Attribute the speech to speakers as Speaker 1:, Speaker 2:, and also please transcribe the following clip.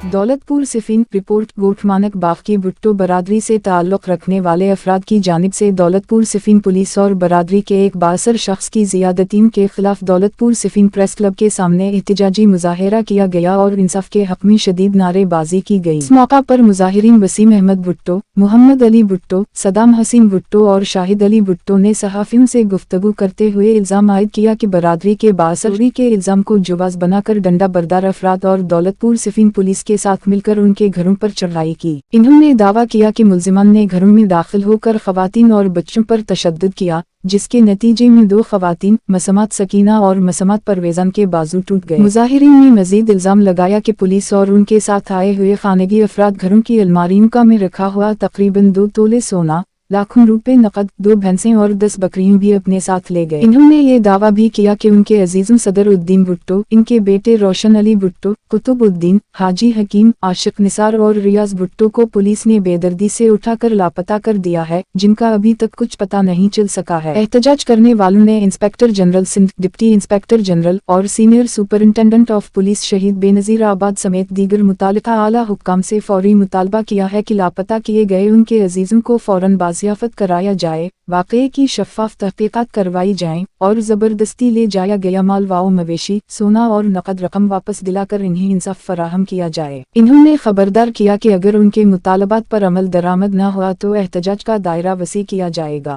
Speaker 1: Daulatpur सिफिन report गोठमानक बाग की भुट्टो बरादरी से ताल्लुक़ रखने वाले अफराद की जानिब से दौलतपुर सिफिन पुलिस और बरादरी के एक बासर शख्स की ज़ियादतियों के खिलाफ दौलतपुर सिफिन प्रेस क्लब के सामने एहतजाजी मुजाहिरा किया गया और इंसाफ के हक़ में शदीद नारेबाजी की गई। इस मौका पर मुजाहिरीन वसीम अहमद भुट्टो, मोहम्मद अली भुट्टो, सदाम हसीन भुट्टो और शाहिद अली भुट्टो ने सहाफ़ियों से गुफ्तगू करते हुए इल्ज़ाम आयद किया कि बरादरी के बासरी के इल्ज़ाम को जुबाज़ बनाकर डंडा बरदार अफराद और दौलतपुर सिफिन पुलिस के साथ मिलकर उनके घरों पर चढ़ाई की। इन्होंने दावा किया कि मुल्ज़िमान ने घरों में दाखिल होकर ख़वातीन और बच्चों पर तशद्दुद किया, जिसके नतीजे में 2 ख़वातीन मसमात सकीना और मसमात परवेज़ान के बाजू टूट गए। मुजाहिरीन ने मज़ीद इल्ज़ाम लगाया कि पुलिस और उनके साथ आए हुए खानगी अफराद घरों की अलमारियों में रखा हुआ तकरीबन 2 तोले सोना, लाखों रुपए नकद, 2 भैंसें और 10 बकरियां भी अपने साथ ले गए। इन्होंने ये दावा भी किया कि उनके अजीज़ों सदर उद्दीन भुट्टो, इनके बेटे रोशन अली भुट्टो, कुतुबुद्दीन, हाजी हकीम, आशिक निसार और रियाज भुट्टो को पुलिस ने बेदर्दी से उठाकर लापता कर दिया है, जिनका अभी तक कुछ पता नहीं चल सका है। एहतजाज करने वालों ने inspector general Sindh, deputy inspector general और senior superintendent of police Shaheed Benazir आबाद समेत दीगर मुतालिका आला हुक्काम से फौरी मुतालबा किया है कि लापता किए गए उनके अजीज़ों को फौरन बाजियाफत कराया जाए, वाक़ये की शफ़ाफ़ तहक़ीक़ात करवाई जाएं और ज़बरदस्ती ले जाया गया माल व मवेशी, सोना और नकद रकम वापस दिलाकर इन्हें इंसाफ फराहम किया जाए। इन्होंने खबरदार किया कि अगर उनके मुतालबात पर अमल दरामद न हुआ तो एहतजाज का दायरा वसी किया जाएगा।